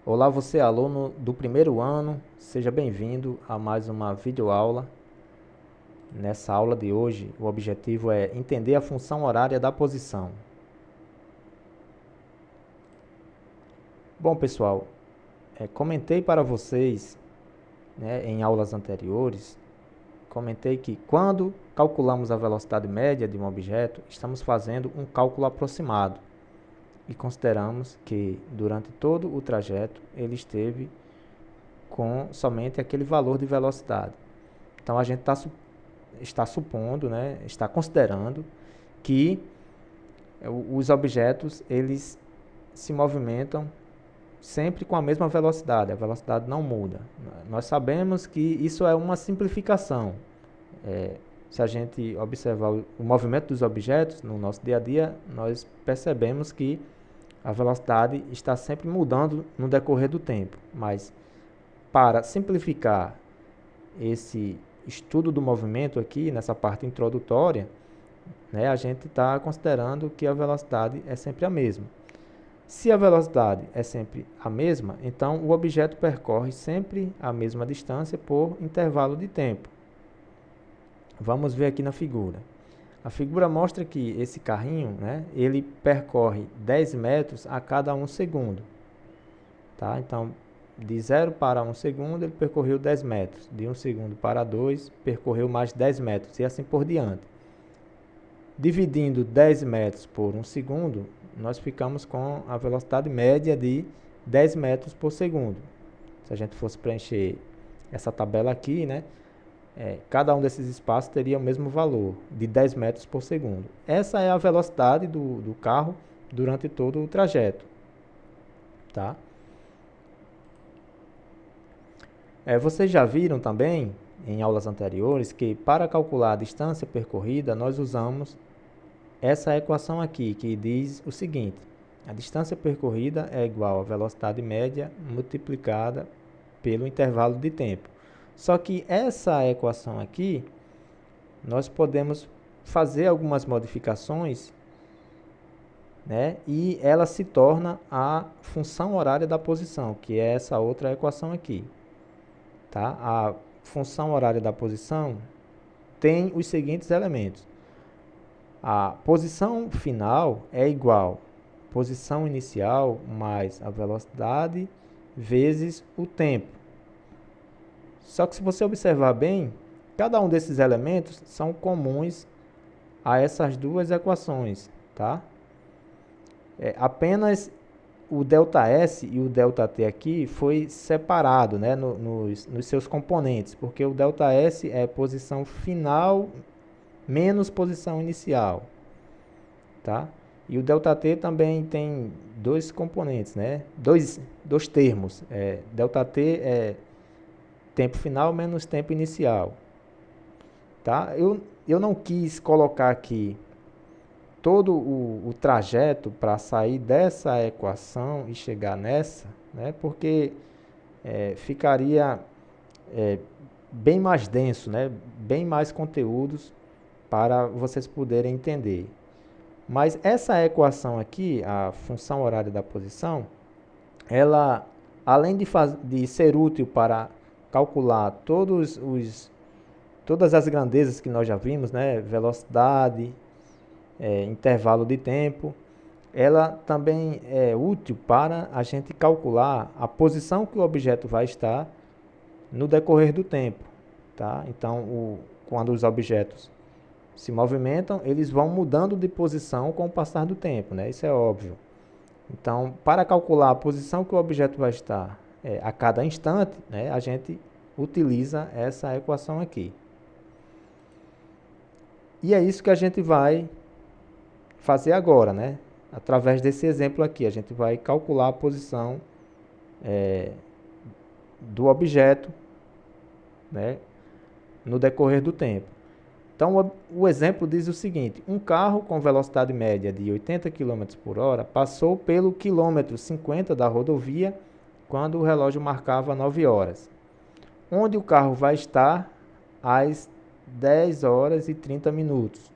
Olá, você aluno do primeiro ano, seja bem-vindo a mais uma videoaula. Nessa aula de hoje, o objetivo é entender a função horária da posição. Bom, pessoal, comentei para vocês, em aulas anteriores, comentei que quando calculamos a velocidade média de um objeto, estamos fazendo um cálculo aproximado e consideramos que durante todo o trajeto ele esteve com somente aquele valor de velocidade. Então a gente está supondo, está considerando que os objetos eles se movimentam sempre com a mesma velocidade, a velocidade não muda. Nós sabemos que isso é uma simplificação. Se a gente observar o movimento dos objetos no nosso dia a dia, nós percebemos que a velocidade está sempre mudando no decorrer do tempo. Mas para simplificar esse estudo do movimento aqui, nessa parte introdutória, a gente está considerando que a velocidade é sempre a mesma. Se a velocidade é sempre a mesma, então o objeto percorre sempre a mesma distância por intervalo de tempo. Vamos ver aqui na figura. A figura mostra que esse carrinho, ele percorre 10 metros a cada 1 segundo. Tá? Então, de 0 para 1 segundo, ele percorreu 10 metros. De 1 segundo para 2, percorreu mais 10 metros, e assim por diante. Dividindo 10 metros por 1 segundo, nós ficamos com a velocidade média de 10 metros por segundo. Se a gente fosse preencher essa tabela aqui, cada um desses espaços teria o mesmo valor, de 10 metros por segundo. Essa é a velocidade do carro durante todo o trajeto. Tá? Vocês já viram também, em aulas anteriores, que para calcular a distância percorrida, nós usamos essa equação aqui, que diz o seguinte: a distância percorrida é igual à velocidade média multiplicada pelo intervalo de tempo. Só que essa equação aqui, nós podemos fazer algumas modificações, e ela se torna a função horária da posição, que é essa outra equação aqui. Tá? A função horária da posição tem os seguintes elementos. A posição final é igual à posição inicial mais a velocidade vezes o tempo. Só que se você observar bem, cada um desses elementos são comuns a essas duas equações. Tá? Apenas o ΔS e o ΔT aqui foi separado, nos seus componentes, porque o ΔS é posição final menos posição inicial, tá? E o ΔT também tem dois componentes, dois termos. ΔT é tempo final menos tempo inicial, tá? Eu não quis colocar aqui todo o trajeto para sair dessa equação e chegar nessa, porque ficaria bem mais denso, bem mais conteúdos para vocês poderem entender. Mas essa equação aqui, a função horária da posição, ela, além de ser útil para calcular todas as grandezas que nós já vimos, velocidade, intervalo de tempo, ela também é útil para a gente calcular a posição que o objeto vai estar no decorrer do tempo. Tá? Então, quando os objetos se movimentam, eles vão mudando de posição com o passar do tempo, isso é óbvio. Então, para calcular a posição que o objeto vai estar a cada instante, a gente utiliza essa equação aqui. E é isso que a gente vai fazer agora, através desse exemplo aqui, a gente vai calcular a posição do objeto, no decorrer do tempo. Então, o exemplo diz o seguinte: um carro com velocidade média de 80 km por hora passou pelo quilômetro 50 da rodovia quando o relógio marcava 9 horas. Onde o carro vai estar às 10 horas e 30 minutos.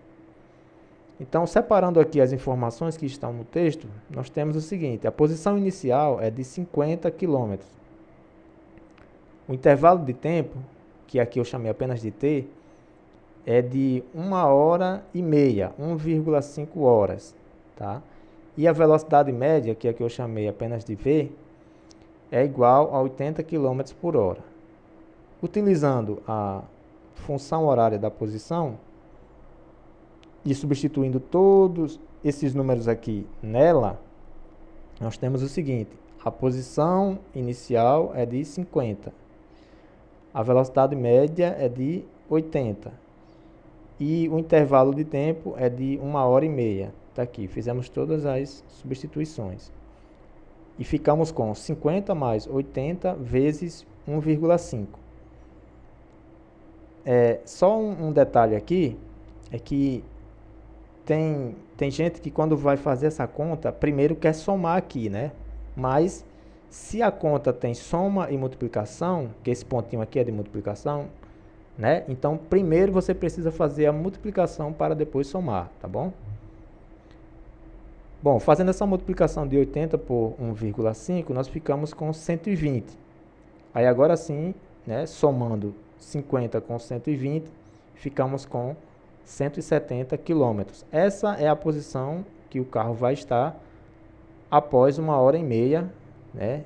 Então, separando aqui as informações que estão no texto, nós temos o seguinte: a posição inicial é de 50 km. O intervalo de tempo, que aqui eu chamei apenas de t, é de 1h30, 1,5 horas, tá? E a velocidade média, que aqui eu chamei apenas de v, é igual a 80 km por hora. Utilizando a função horária da posição e substituindo todos esses números aqui nela, nós temos o seguinte: a posição inicial é de 50, a velocidade média é de 80 e o intervalo de tempo é de 1h30. Está aqui, fizemos todas as substituições. E ficamos com 50 mais 80 vezes 1,5. Só um detalhe aqui, é que tem gente que quando vai fazer essa conta, primeiro quer somar aqui, né? Mas se a conta tem soma e multiplicação, que esse pontinho aqui é de multiplicação, né? Então, primeiro você precisa fazer a multiplicação para depois somar, tá bom? Bom, fazendo essa multiplicação de 80 por 1,5, nós ficamos com 120. Aí agora sim, né, somando 50 com 120, ficamos com 170 km. Essa é a posição que o carro vai estar após 1h30, né?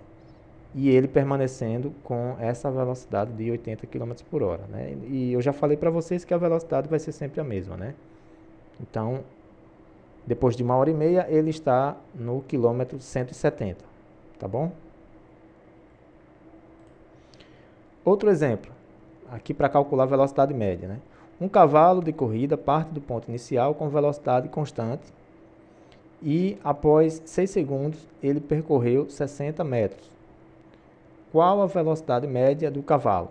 E ele permanecendo com essa velocidade de 80 km por hora, né? E eu já falei para vocês que a velocidade vai ser sempre a mesma, né? Então, depois de 1h30, ele está no quilômetro 170, tá bom? Outro exemplo, aqui para calcular a velocidade média, né? Um cavalo de corrida parte do ponto inicial com velocidade constante e, após 6 segundos, ele percorreu 60 metros. Qual a velocidade média do cavalo?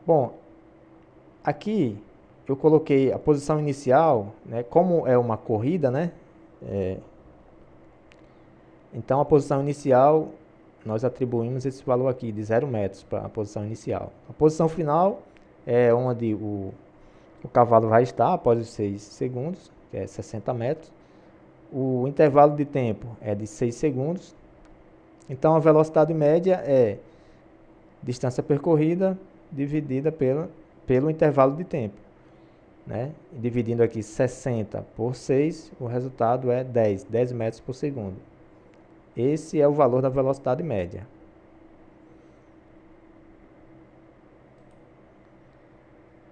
Bom, aqui eu coloquei a posição inicial, né? Como é uma corrida, né? Então, a posição inicial, nós atribuímos esse valor aqui de 0 metros para a posição inicial. A posição final é onde o cavalo vai estar após os 6 segundos, que é 60 metros. O intervalo de tempo é de 6 segundos. Então, a velocidade média é distância percorrida dividida pelo intervalo de tempo, né? Dividindo aqui 60 por 6, o resultado é 10 metros por segundo. Esse é o valor da velocidade média.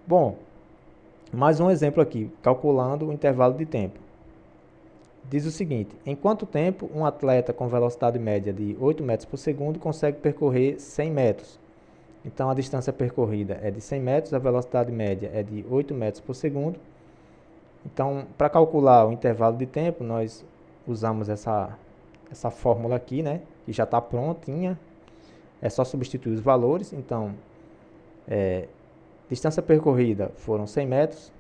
Bom, mais um exemplo aqui, calculando o intervalo de tempo. Diz o seguinte: em quanto tempo um atleta com velocidade média de 8 metros por segundo consegue percorrer 100 metros? Então, a distância percorrida é de 100 metros, a velocidade média é de 8 metros por segundo. Então, para calcular o intervalo de tempo, nós usamos essa fórmula aqui, né? Que já está prontinha. É só substituir os valores. Então, distância percorrida foram 100 metros.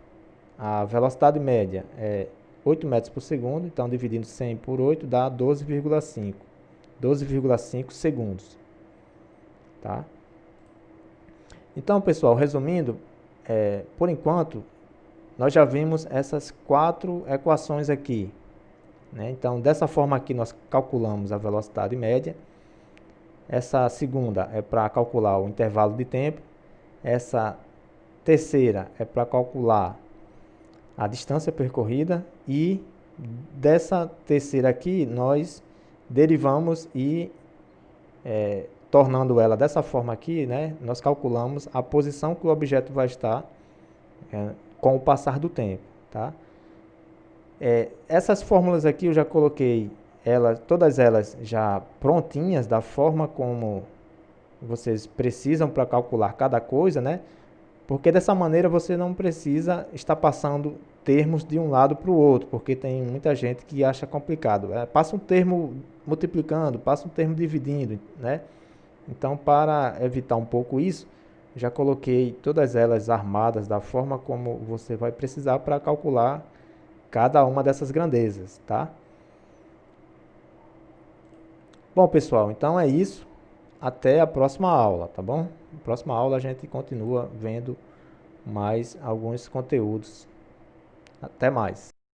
A velocidade média é 8 metros por segundo. Então, dividindo 100 por 8 dá 12,5. 12,5 segundos. Tá? Então, pessoal, resumindo, por enquanto, nós já vimos essas 4 equações aqui, né? Então, dessa forma aqui, nós calculamos a velocidade média. Essa segunda é para calcular o intervalo de tempo. Essa terceira é para calcular a distância percorrida. E dessa terceira aqui, nós derivamos e tornando ela dessa forma aqui, né, nós calculamos a posição que o objeto vai estar com o passar do tempo, tá? Essas fórmulas aqui eu já coloquei todas elas já prontinhas da forma como vocês precisam para calcular cada coisa, né? Porque dessa maneira você não precisa estar passando termos de um lado para o outro, porque tem muita gente que acha complicado. Passa um termo multiplicando, passa um termo dividindo, né? Então, para evitar um pouco isso, já coloquei todas elas armadas da forma como você vai precisar para calcular cada uma dessas grandezas, tá? Bom, pessoal, então é isso. Até a próxima aula, tá bom? Na próxima aula a gente continua vendo mais alguns conteúdos Até mais.